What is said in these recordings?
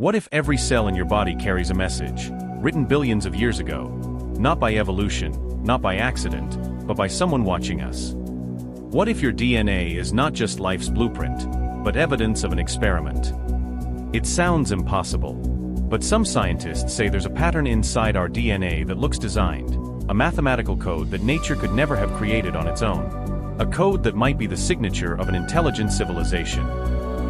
What if every cell in your body carries a message, written billions of years ago? Not by evolution, not by accident, but by someone watching us. What if your DNA is not just life's blueprint, but evidence of an experiment? It sounds impossible. But some scientists say there's a pattern inside our DNA that looks designed, a mathematical code that nature could never have created on its own. A code that might be the signature of an intelligent civilization.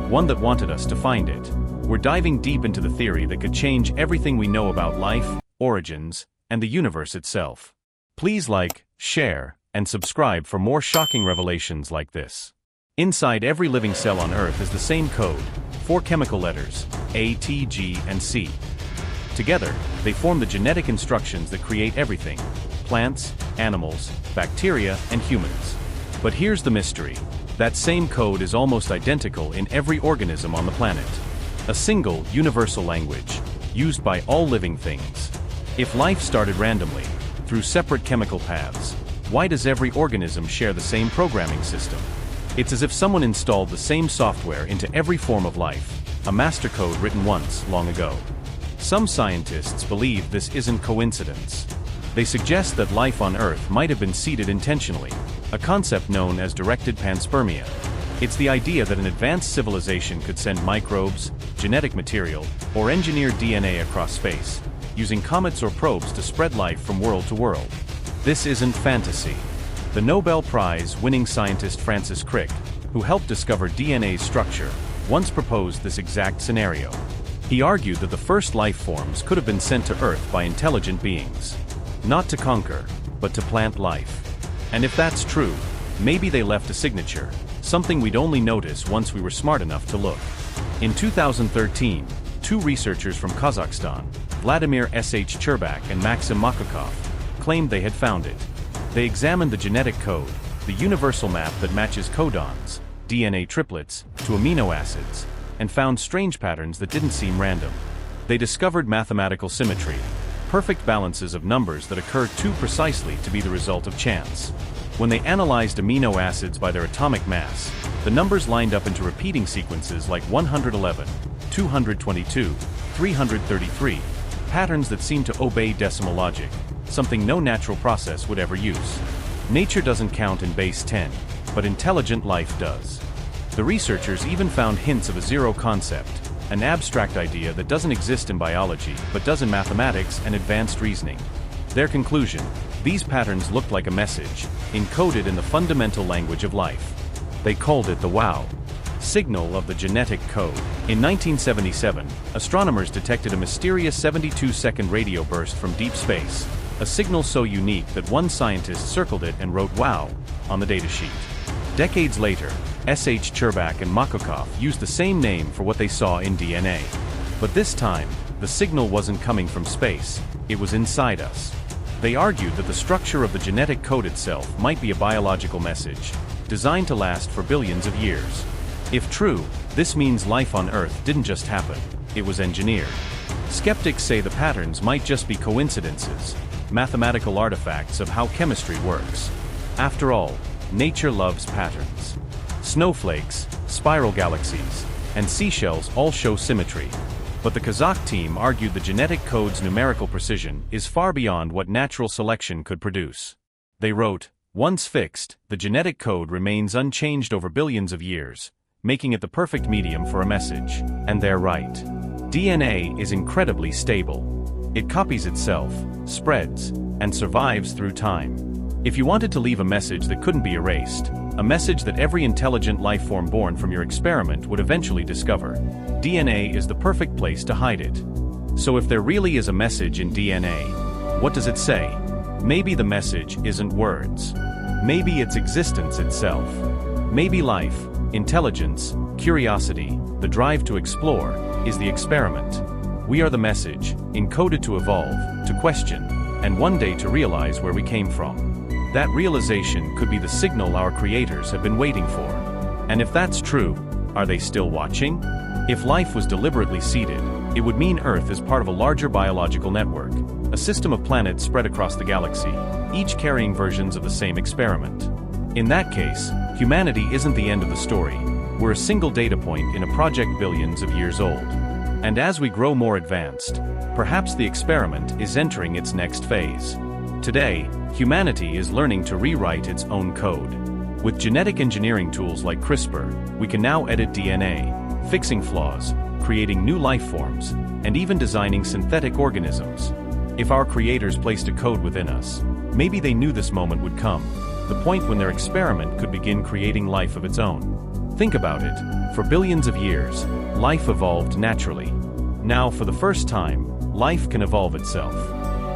One that wanted us to find it. We're diving deep into the theory that could change everything we know about life, origins, and the universe itself. Please like, share, and subscribe for more shocking revelations like this. Inside every living cell on Earth is the same code, 4 chemical letters, A, T, G, and C. Together, they form the genetic instructions that create everything: plants, animals, bacteria, and humans. But here's the mystery. That same code is almost identical in every organism on the planet. A single, universal language, used by all living things. If life started randomly, through separate chemical paths, why does every organism share the same programming system? It's as if someone installed the same software into every form of life, a master code written once, long ago. Some scientists believe this isn't coincidence. They suggest that life on Earth might have been seeded intentionally, a concept known as directed panspermia. It's the idea that an advanced civilization could send microbes, genetic material, or engineered DNA across space, using comets or probes to spread life from world to world. This isn't fantasy. The Nobel Prize winning scientist Francis Crick, who helped discover DNA's structure, once proposed this exact scenario. He argued that the first life forms could have been sent to Earth by intelligent beings. Not to conquer, but to plant life. And if that's true, maybe they left a signature, something we'd only notice once we were smart enough to look. In 2013, 2 researchers from Kazakhstan, Vladimir S.H. Cherbak and Maxim Makakov, claimed they had found it. They examined the genetic code, the universal map that matches codons, DNA triplets, to amino acids, and found strange patterns that didn't seem random. They discovered mathematical symmetry, perfect balances of numbers that occur too precisely to be the result of chance. When they analyzed amino acids by their atomic mass, the numbers lined up into repeating sequences like 111, 222, 333, patterns that seem to obey decimal logic, something no natural process would ever use. Nature doesn't count in base 10, but intelligent life does. The researchers even found hints of a zero concept, an abstract idea that doesn't exist in biology but does in mathematics and advanced reasoning. Their conclusion: these patterns looked like a message, encoded in the fundamental language of life. They called it the WOW signal of the genetic code. In 1977, astronomers detected a mysterious 72-second radio burst from deep space, a signal so unique that one scientist circled it and wrote WOW on the datasheet. Decades later, S.H. Cherbak and Makakov used the same name for what they saw in DNA. But this time, the signal wasn't coming from space, it was inside us. They argued that the structure of the genetic code itself might be a biological message, designed to last for billions of years. If true, this means life on Earth didn't just happen, it was engineered. Skeptics say the patterns might just be coincidences, mathematical artifacts of how chemistry works. After all, nature loves patterns. Snowflakes, spiral galaxies, and seashells all show symmetry. But the Kazakh team argued the genetic code's numerical precision is far beyond what natural selection could produce. They wrote, "Once fixed, the genetic code remains unchanged over billions of years, making it the perfect medium for a message." And they're right. DNA is incredibly stable. It copies itself, spreads, and survives through time. If you wanted to leave a message that couldn't be erased, a message that every intelligent life form born from your experiment would eventually discover, DNA is the perfect place to hide it. So if there really is a message in DNA, what does it say? Maybe the message isn't words. Maybe it's existence itself. Maybe life, intelligence, curiosity, the drive to explore, is the experiment. We are the message, encoded to evolve, to question, and one day to realize where we came from. That realization could be the signal our creators have been waiting for. And if that's true, are they still watching? If life was deliberately seeded, it would mean Earth is part of a larger biological network, a system of planets spread across the galaxy, each carrying versions of the same experiment. In that case, humanity isn't the end of the story. We're a single data point in a project billions of years old. And as we grow more advanced, perhaps the experiment is entering its next phase. Today, humanity is learning to rewrite its own code. With genetic engineering tools like CRISPR, we can now edit DNA, fixing flaws, creating new life forms, and even designing synthetic organisms. If our creators placed a code within us, maybe they knew this moment would come, the point when their experiment could begin creating life of its own. Think about it. For billions of years, life evolved naturally. Now, for the first time, life can evolve itself.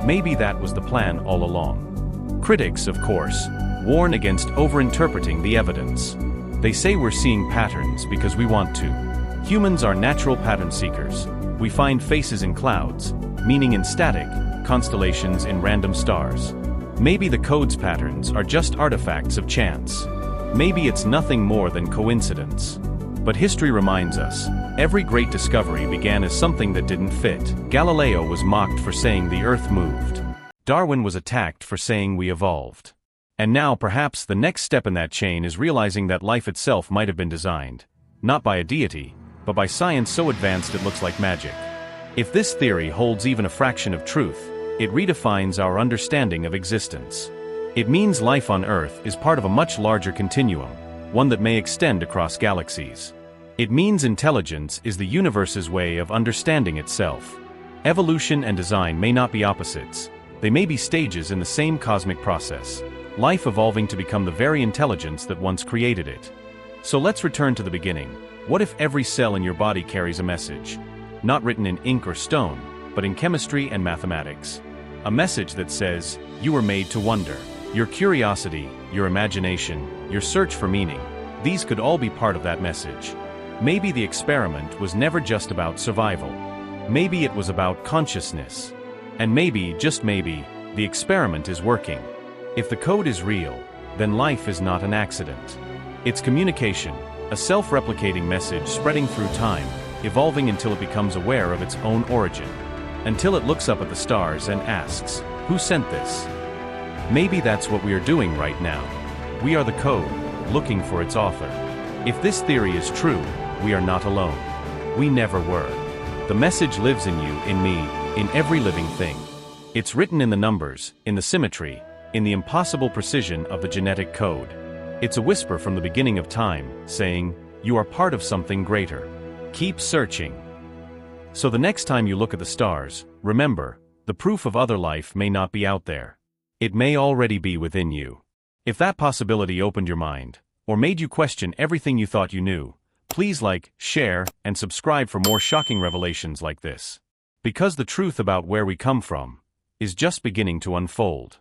Maybe that was the plan all along. Critics, of course, warn against overinterpreting the evidence. They say we're seeing patterns because we want to. Humans are natural pattern seekers. We find faces in clouds, meaning in static, constellations in random stars. Maybe the code's patterns are just artifacts of chance. Maybe it's nothing more than coincidence. But history reminds us, every great discovery began as something that didn't fit. Galileo was mocked for saying the Earth moved. Darwin was attacked for saying we evolved. And now perhaps the next step in that chain is realizing that life itself might have been designed, not by a deity, but by science so advanced it looks like magic. If this theory holds even a fraction of truth, it redefines our understanding of existence. It means life on Earth is part of a much larger continuum, one that may extend across galaxies. It means intelligence is the universe's way of understanding itself. Evolution and design may not be opposites. They may be stages in the same cosmic process, life evolving to become the very intelligence that once created it. So let's return to the beginning. What if every cell in your body carries a message? Not written in ink or stone, but in chemistry and mathematics. A message that says, you were made to wonder. Your curiosity, your imagination, your search for meaning, these could all be part of that message. Maybe the experiment was never just about survival. Maybe it was about consciousness. And maybe, just maybe, the experiment is working. If the code is real, then life is not an accident. It's communication, a self-replicating message spreading through time, evolving until it becomes aware of its own origin. Until it looks up at the stars and asks, who sent this? Maybe that's what we are doing right now. We are the code, looking for its author. If this theory is true, we are not alone. We never were. The message lives in you, in me, in every living thing. It's written in the numbers, in the symmetry, in the impossible precision of the genetic code. It's a whisper from the beginning of time, saying, you are part of something greater. Keep searching. So the next time you look at the stars, remember, the proof of other life may not be out there. It may already be within you. If that possibility opened your mind, or made you question everything you thought you knew, please like, share, and subscribe for more shocking revelations like this. Because the truth about where we come from is just beginning to unfold.